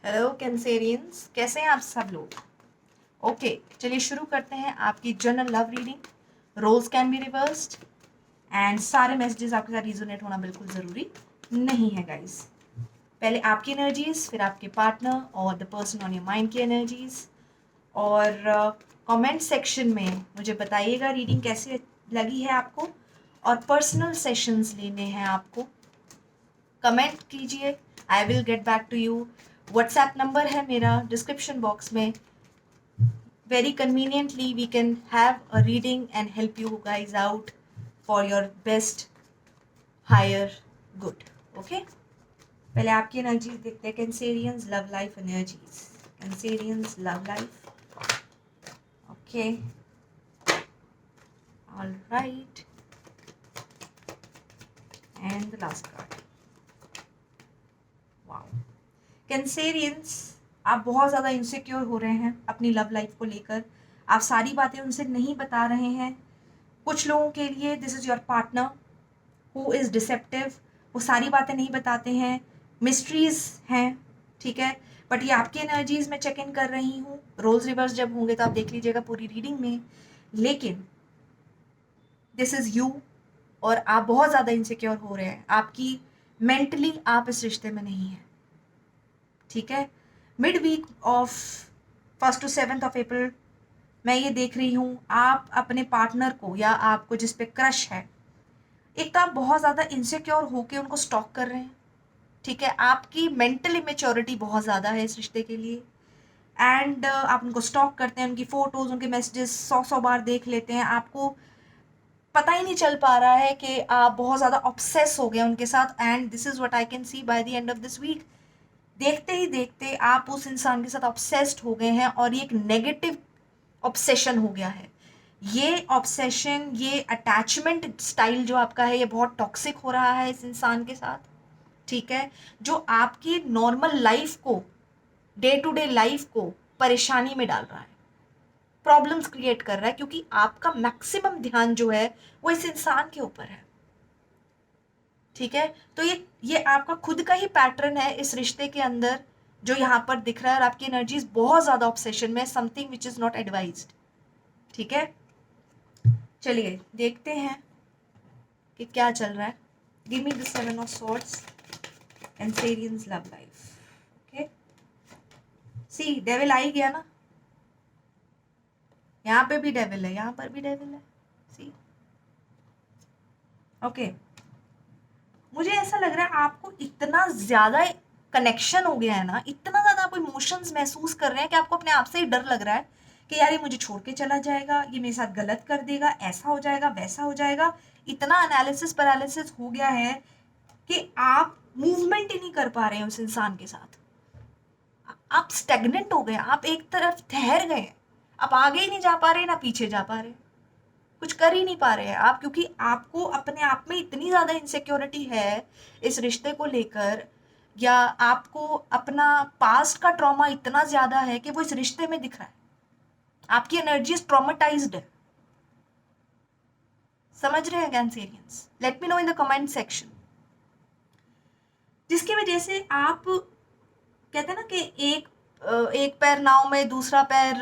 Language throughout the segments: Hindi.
हेलो कैंसेरियंस, कैसे हैं आप सब लोग। ओके, चलिए शुरू करते हैं आपकी general love reading. Roles can be reversed and सारे मैसेजेस आपके साथ रिजोनेट होना बिल्कुल ज़रूरी नहीं है गाइस। पहले आपकी एनर्जीज, फिर आपके पार्टनर और the person on your mind की एनर्जीज। और कमेंट सेक्शन में मुझे बताइएगा रीडिंग कैसी लगी है आपको, और पर्सनल सेशंस लेने हैं आपको, कमेंट कीजिए। I will get back to you. WhatsApp number है मेरा डिस्क्रिप्शन बॉक्स में। Very conveniently we can have a reading and help you guys out for your best higher good. Okay, पहले आपकी एनर्जीज देखते हैं। Cancerians love life energies, Cancerians love life. Okay, all right, and the last card. Wow, Cancerians, आप बहुत ज़्यादा इनसिक्योर हो रहे हैं अपनी लव लाइफ को लेकर। आप सारी बातें उनसे नहीं बता रहे हैं। कुछ लोगों के लिए this is your partner who is deceptive. वो सारी बातें नहीं बताते हैं, मिस्ट्रीज हैं, ठीक है। बट ये आपकी एनर्जीज में चेक इन कर रही हूँ। रोल्स रिवर्स जब होंगे तो आप देख लीजिएगा पूरी रीडिंग में। लेकिन दिस इज़ यू, और आप बहुत ज़्यादा इनसिक्योर हो रहे हैं। आपकी मेंटली आप इस रिश्ते में नहीं हैं, ठीक है। मिड वीक ऑफ 1 to 7 अप्रैल मैं ये देख रही हूँ, आप अपने पार्टनर को या आपको जिस पे क्रश है, एक तो आप बहुत ज़्यादा इनसिक्योर होके उनको स्टॉक कर रहे हैं, ठीक है। आपकी मेंटल इमेच्योरिटी बहुत ज़्यादा है इस रिश्ते के लिए। एंड आप उनको स्टॉक करते हैं, उनकी फ़ोटोज़, उनके मैसेजेस 100 बार देख लेते हैं। आपको पता ही नहीं चल पा रहा है कि आप बहुत ज़्यादा ऑब्सेस हो गए उनके साथ। And this is what I can see by the end of this week. देखते ही देखते आप उस इंसान के साथ ऑब्सेस्ड हो गए हैं, और ये एक नेगेटिव ऑब्सेशन हो गया है। ये ऑब्सेशन, ये अटैचमेंट स्टाइल जो आपका है, ये बहुत टॉक्सिक हो रहा है इस इंसान के साथ, ठीक है। जो आपकी नॉर्मल लाइफ को, डे टू डे लाइफ को परेशानी में डाल रहा है, प्रॉब्लम्स क्रिएट कर रहा है, क्योंकि आपका मैक्सिमम ध्यान जो है वो इस इंसान के ऊपर है, ठीक है। तो ये आपका खुद का ही पैटर्न है इस रिश्ते के अंदर जो यहाँ पर दिख रहा है। और आपकी एनर्जीज बहुत ज़्यादा ऑब्सेशन में, something which is not advised, ठीक है। चलिए देखते हैं कि क्या चल रहा है। Give me the 7 of Swords, Cancerians love life. Okay, see devil आ ही गया ना, यहाँ पे भी डेविल है, यहाँ पर भी डेविल है, सी। ओके, मुझे ऐसा लग रहा है आपको इतना ज्यादा कनेक्शन हो गया है ना, इतना ज्यादा आप इमोशंस महसूस कर रहे हैं कि आपको अपने आप से ही डर लग रहा है कि यार ये मुझे छोड़ के चला जाएगा, ये मेरे साथ गलत कर देगा, ऐसा हो जाएगा, वैसा हो जाएगा। इतना एनालिसिस पैरालिसिस हो गया है कि आप मूवमेंट ही नहीं कर पा रहे हैं उस इंसान के साथ। आप स्टेगनेंट हो गए, आप एक तरफ ठहर गए, आप आगे ही नहीं जा पा रहे, ना पीछे जा पा रहे, कुछ कर ही नहीं पा रहे हैं आप, क्योंकि आपको अपने आप में इतनी ज़्यादा इनसिक्योरिटी है इस रिश्ते को लेकर, या आपको अपना पास्ट का ट्रॉमा इतना ज़्यादा है कि वो इस रिश्ते में दिख रहा है। आपकी एनर्जी ट्रॉमेटाइज्ड है, समझ रहे हैं Cancerians? Let me know in the comment section. जिसकी वजह से आप कहते हैं ना कि एक पैर नाव में, दूसरा पैर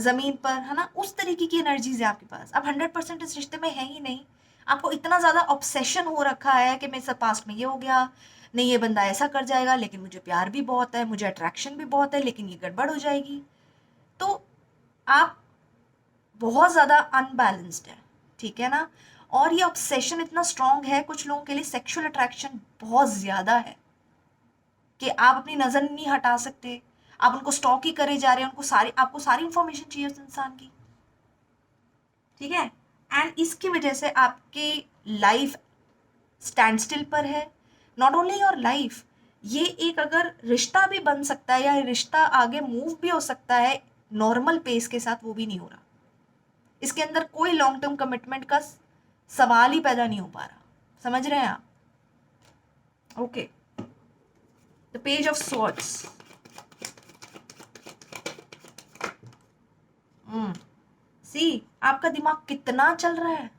जमीन पर, है ना, उस तरीके की एनर्जीज है आपके पास। आप 100% इस रिश्ते में है ही नहीं। आपको इतना ज़्यादा ऑब्सेशन हो रखा है कि मेरे साथ पास्ट में ये हो गया, नहीं ये बंदा ऐसा कर जाएगा, लेकिन मुझे प्यार भी बहुत है, मुझे अट्रैक्शन भी बहुत है, लेकिन ये गड़बड़ हो जाएगी। तो आप बहुत ज़्यादा अनबैलेंस्ड है, ठीक है ना। और ये ऑब्सेशन इतना स्ट्रांग है, कुछ लोगों के लिए सेक्सुअल अट्रैक्शन बहुत ज़्यादा है कि आप अपनी नज़र नहीं हटा सकते, आप उनको स्टॉक ही करे जा रहे हैं, आपको सारी इंफॉर्मेशन चाहिए उस इंसान की, ठीक है। एंड इसकी वजह से आपकी लाइफ स्टैंड स्टिल पर है। नॉट ओनली योर लाइफ, ये एक अगर रिश्ता भी बन सकता है या रिश्ता आगे मूव भी हो सकता है नॉर्मल पेस के साथ, वो भी नहीं हो रहा। इसके अंदर कोई लॉन्ग टर्म कमिटमेंट का सवाल ही पैदा नहीं हो पा रहा, समझ रहे हैं आप? Okay, the page of swords. See, आपका दिमाग कितना चल रहा है।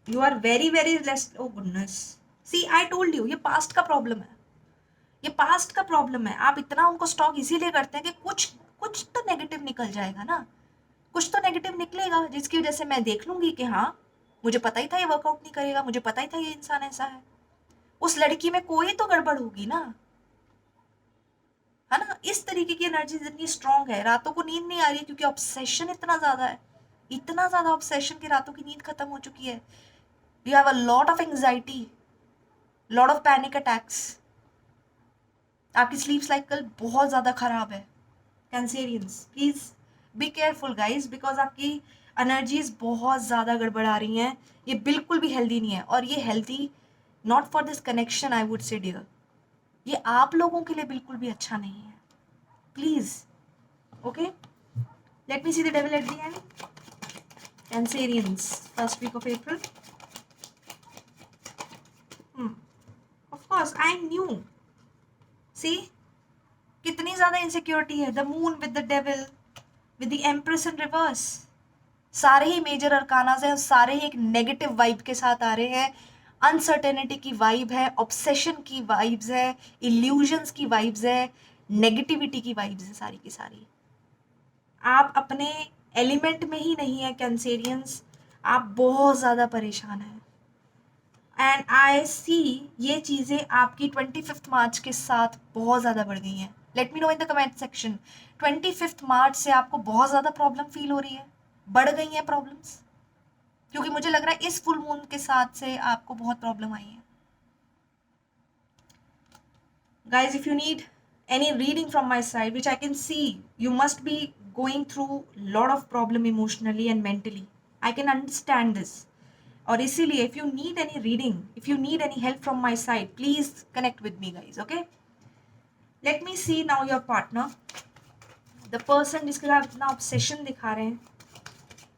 You are very very less, oh goodness. See, I told you, ये पास्ट का प्रॉब्लम है। ये पास्ट का प्रॉब्लम है। आप इतना उनको स्टॉक इसीलिए करते हैं कि कुछ कुछ तो नेगेटिव निकल जाएगा ना, कुछ तो नेगेटिव निकलेगा जिसकी वजह से मैं देख लूंगी कि हाँ, मुझे पता ही था ये वर्कआउट नहीं करेगा, मुझे पता ही था ये इंसान ऐसा है। उस लड़की में कोई तो गड़बड़ होगी ना, है ना। इस तरीके की एनर्जी इतनी स्ट्रांग है, रातों को नींद नहीं आ रही क्योंकि ऑब्सेशन इतना ज्यादा है, इतना ज्यादा ऑब्सेशन की रातों की नींद खत्म हो चुकी है। You have a lot of anxiety, lot of panic attacks, आपकी स्लीप साइकिल बहुत ज्यादा खराब है। Cancerians please be careful guys, because आपकी एनर्जीज बहुत ज़्यादा गड़बड़ा रही हैं। ये बिल्कुल भी हेल्दी नहीं है, और ये healthy not for this connection I would say dear, ये आप लोगों के लिए बिल्कुल भी अच्छा नहीं है। Please okay, let me see the devil at the end. Cancerians first week of April, of course I knew, see कितनी ज्यादा इनसिक्योरिटी है। The moon with the devil with the empress in reverse, सारे ही मेजर अरकानाज हैं, सारे ही एक नेगेटिव वाइब के साथ आ रहे हैं। अनसर्टेनिटी की वाइब है, ऑब्सेशन की वाइब्स है, इल्यूजन्स की वाइब्स है, नेगेटिविटी की वाइब्स है सारी की सारी। आप अपने एलिमेंट में ही नहीं है कैंसेरियंस, आप बहुत ज़्यादा परेशान हैं। एंड आई सी ये चीज़ें आपकी 25 मार्च के साथ बहुत ज़्यादा बढ़ गई हैं। Let me know in the comment section, 25 मार्च से आपको बहुत ज़्यादा प्रॉब्लम फील हो रही है, बढ़ गई हैं प्रॉब्लम्स? क्योंकि मुझे लग रहा है इस फुल मून के साथ से आपको बहुत प्रॉब्लम आई है। Guys, if you need any reading from my side, which I can see, you must be going through lot of problem emotionally and mentally. I can understand this. और इसीलिए if you need any reading, if you need any help from my side, please connect with me guys, okay? Let me see now your partner, the person जिसके साथ इतना obsession दिखा रहे हैं,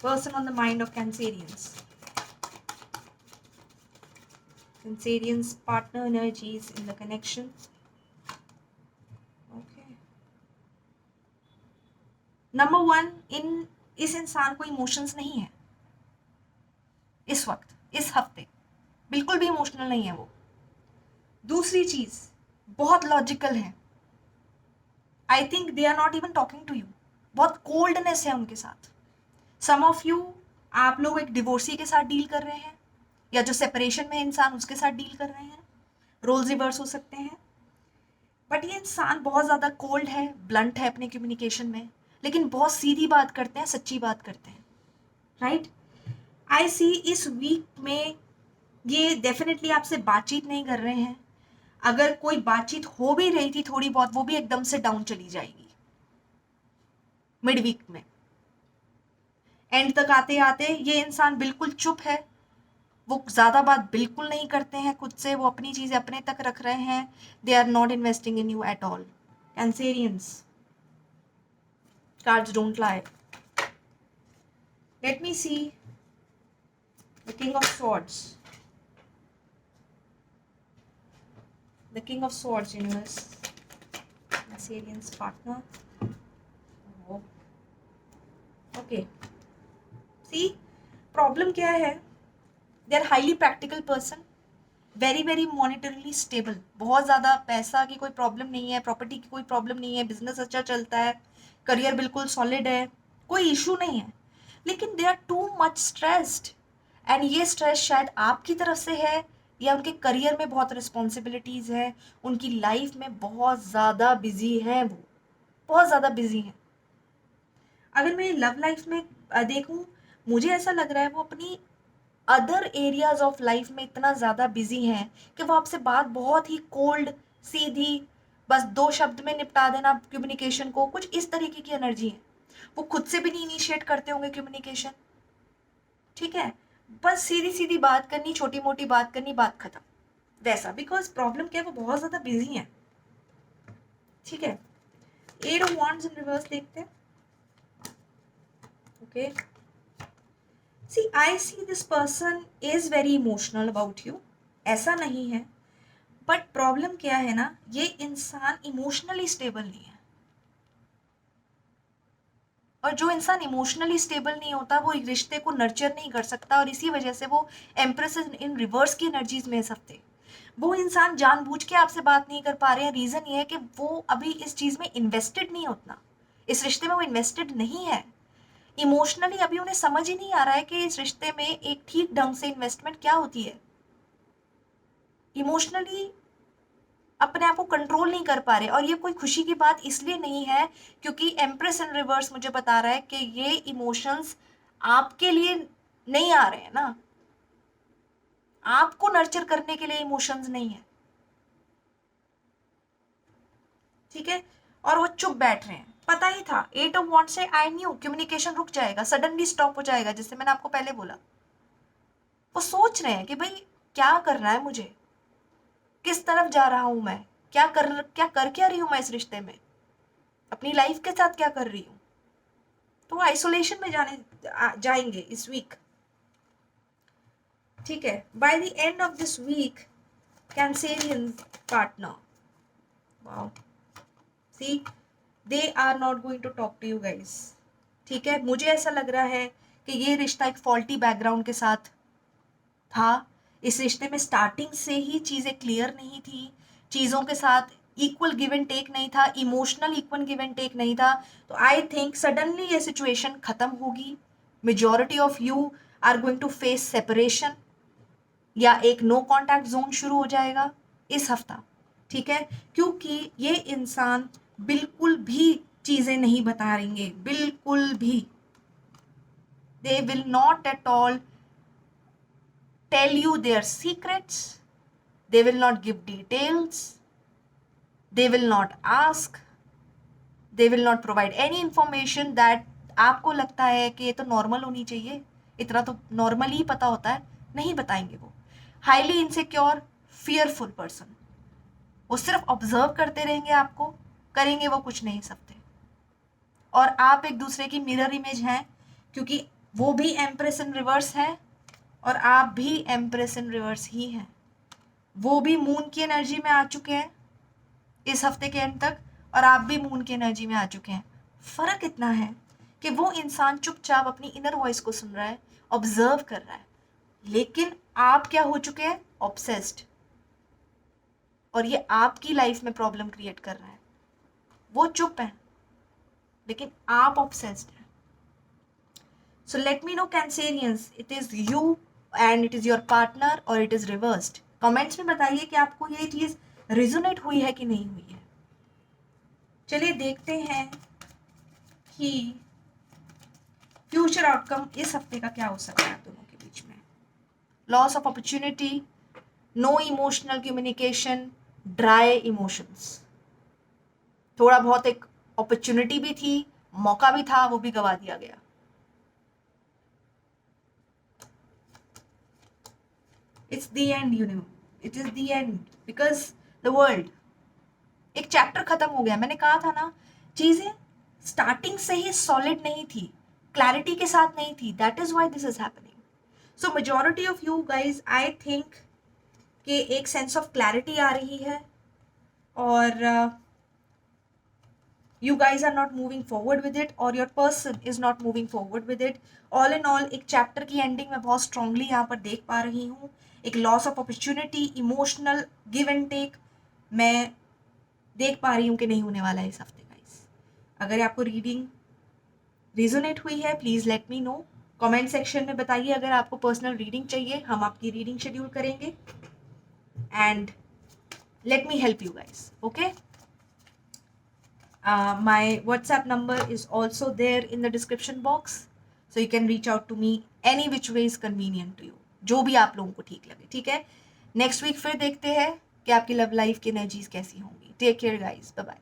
person on the mind of Cancerians. Cancerians partner energies in the connection. Number 1, इस इंसान को इमोशंस नहीं है इस वक्त, इस हफ्ते बिल्कुल भी इमोशनल नहीं है वो। दूसरी चीज, बहुत लॉजिकल है। I think they are not even talking to you, बहुत कोल्डनेस है उनके साथ। सम ऑफ यू, आप लोग एक डिवोर्सी के साथ डील कर रहे हैं, या जो सेपरेशन में इंसान उसके साथ डील कर रहे हैं, रोल्स रिवर्स हो सकते हैं। बट ये इंसान बहुत ज़्यादा कोल्ड है, ब्लंट है अपने कम्युनिकेशन में, लेकिन बहुत सीधी बात करते हैं, सच्ची बात करते हैं, राइट। आई सी इस वीक में ये डेफिनेटली आपसे बातचीत नहीं कर रहे हैं। अगर कोई बातचीत हो भी रही थी थोड़ी बहुत, वो भी एकदम से डाउन चली जाएगी मिड वीक में। एंड तक आते आते ये इंसान बिल्कुल चुप है, वो ज़्यादा बात बिल्कुल नहीं करते हैं खुद से, वो अपनी चीज़ें अपने तक रख रहे हैं। They are not investing in you at all. Cancerians, cards don't lie. Let me see the King of Swords. The King of Swords, universe. Cancerian's partner. Oh. Okay. See, problem क्या है? They are highly practical person. Very very मॉनिटरली stable, बहुत ज़्यादा पैसा की कोई प्रॉब्लम नहीं है, प्रॉपर्टी की कोई प्रॉब्लम नहीं है, बिजनेस अच्छा चलता है, करियर बिल्कुल सॉलिड है, कोई इशू नहीं है। लेकिन they are too much stressed, and ये स्ट्रेस शायद आपकी तरफ से है, या उनके करियर में बहुत रिस्पॉन्सिबिलिटीज़ है, उनकी लाइफ में बहुत ज़्यादा बिजी है, वो बहुत ज़्यादा बिजी हैं। अगर मैं लव लाइफ में देखूँ, मुझे ऐसा लग रहा है वो अपनी अदर एरियाज ऑफ लाइफ में इतना ज़्यादा बिजी हैं कि वो आपसे बात बहुत ही कोल्ड, सीधी, बस 2 शब्द में निपटा देना कम्युनिकेशन को, कुछ इस तरीके की एनर्जी है। वो खुद से भी नहीं इनिशिएट करते होंगे कम्युनिकेशन, ठीक है, बस सीधी सीधी बात करनी, छोटी मोटी बात करनी, बात खत्म, वैसा। बिकॉज प्रॉब्लम क्या है, वो बहुत ज़्यादा बिजी हैं, ठीक है। 8 ऑफ वांड्स इन रिवर्स देखते हैं, okay. See, I see this person is very emotional about you, ऐसा नहीं है, बट प्रॉब्लम क्या है ना, ये इंसान इमोशनली स्टेबल नहीं है। और जो इंसान इमोशनली स्टेबल नहीं होता वो एक रिश्ते को नर्चर नहीं कर सकता, और इसी वजह से वो एम्प्रेस इन रिवर्स की एनर्जीज में इस हफ्ते, वो इंसान जानबूझ के आपसे बात नहीं कर पा रहे हैं, रीजन ये है कि वो अभी इस चीज में इन्वेस्टेड नहीं उतना, इस रिश्ते में वो इन्वेस्टेड नहीं है। इमोशनली अभी उन्हें समझ ही नहीं आ रहा है कि इस रिश्ते में एक ठीक ढंग से इन्वेस्टमेंट क्या होती है। इमोशनली अपने आप को कंट्रोल नहीं कर पा रहे, और ये कोई खुशी की बात इसलिए नहीं है क्योंकि एम्प्रेस इन रिवर्स मुझे बता रहा है कि ये इमोशंस आपके लिए नहीं आ रहे हैं ना, आपको नर्चर करने के लिए इमोशंस नहीं है, ठीक है। और वो चुप बैठ रहे हैं, पता ही था, 8 ऑफ वॉन्ड से आई न्यू कम्युनिकेशन रुक जाएगा, सडनली स्टॉप हो जाएगा, जैसे मैंने आपको पहले बोला। वो सोच रहे हैं कि भाई क्या करना है मुझे, किस तरफ जा रहा हूं मैं, क्या रही हूं मैं इस रिश्ते में, अपनी लाइफ के साथ क्या कर रही हूं। तो वो आइसोलेशन में जाएंगे इस वीक, ठीक है। By the end of this week Cancerian partner, wow, see, they are not going to talk to you guys, ठीक है। मुझे ऐसा लग रहा है कि ये रिश्ता एक फॉल्टी बैकग्राउंड के साथ था। इस रिश्ते में स्टार्टिंग से ही चीजें क्लियर नहीं थी, चीजों के साथ इक्वल गिव एंड टेक नहीं था, emotional equal give and take नहीं था। तो आई थिंक सडनली ये सिचुएशन खत्म होगी, majority of you are going to face separation, या एक नो कॉन्टैक्ट जोन शुरू हो जाएगा इस हफ्ता, ठीक है। क्योंकि ये इंसान बिल्कुल भी चीजें नहीं बता रहेंगे, बिल्कुल भी, they will not at all tell you their secrets, they will not give details, they will not ask, they will not provide any information that आपको लगता है कि ये तो नॉर्मल होनी चाहिए, इतना तो नॉर्मली ही पता होता है, नहीं बताएंगे वो। हाईली इनसिक्योर, फियरफुल पर्सन, वो सिर्फ ऑब्जर्व करते रहेंगे आपको, करेंगे वो कुछ नहीं सकते। और आप एक दूसरे की मिरर इमेज हैं, क्योंकि वो भी एम्प्रेस इन रिवर्स है और आप भी एम्प्रेस इन रिवर्स ही हैं। वो भी मून की एनर्जी में आ चुके हैं इस हफ्ते के एंड तक, और आप भी मून की एनर्जी में आ चुके हैं। फर्क इतना है कि वो इंसान चुपचाप अपनी इनर वॉइस को सुन रहा है, ऑब्जर्व कर रहा है, लेकिन आप क्या हो चुके हैं, ऑब्सेस्ड, और ये आपकी लाइफ में प्रॉब्लम क्रिएट कर रहा है। वो चुप है लेकिन आप ऑब्सेस्ड हैं। So let me know Cancerians, it is you and it is your partner or it is reversed. Comments में बताइए कि आपको ये चीज रिजोनेट हुई है कि नहीं हुई है। चलिए देखते हैं कि फ्यूचर आउटकम इस हफ्ते का क्या हो सकता है आप दोनों के बीच में। Loss of opportunity, no emotional communication, dry emotions, थोड़ा बहुत एक अपॉर्चुनिटी भी थी, मौका भी था, वो भी गवा दिया गया। It's the end, you know. It is the end because the world, एक चैप्टर खत्म हो गया। मैंने कहा था ना, चीजें स्टार्टिंग से ही सॉलिड नहीं थी, क्लैरिटी के साथ नहीं थी, that is why this is happening. So majority of you guys, I think कि एक सेंस ऑफ क्लैरिटी आ रही है, और you guys are not moving forward with it or your person is not moving forward with it. all in all एक चैप्टर की एंडिंग में बहुत स्ट्रांगली यहाँ पर देख पा रही हूँ। एक loss of opportunity, emotional give and take मैं देख पा रही हूँ कि नहीं होने वाला है इस हफ्ते गाइस। अगर आपको रीडिंग रिजोनेट हुई है please let me know, comment section में बताइए। अगर आपको पर्सनल रीडिंग चाहिए हम आपकी रीडिंग शेड्यूल करेंगे, and let me help you guys, okay. My WhatsApp number is also there in the description box, so you can reach out to me any which way is convenient to you, जो भी आप लोगों को ठीक लगे, ठीक है। नेक्स्ट वीक फिर देखते हैं कि आपकी लव लाइफ की एनर्जीज कैसी होंगी। Take care guys, bye bye.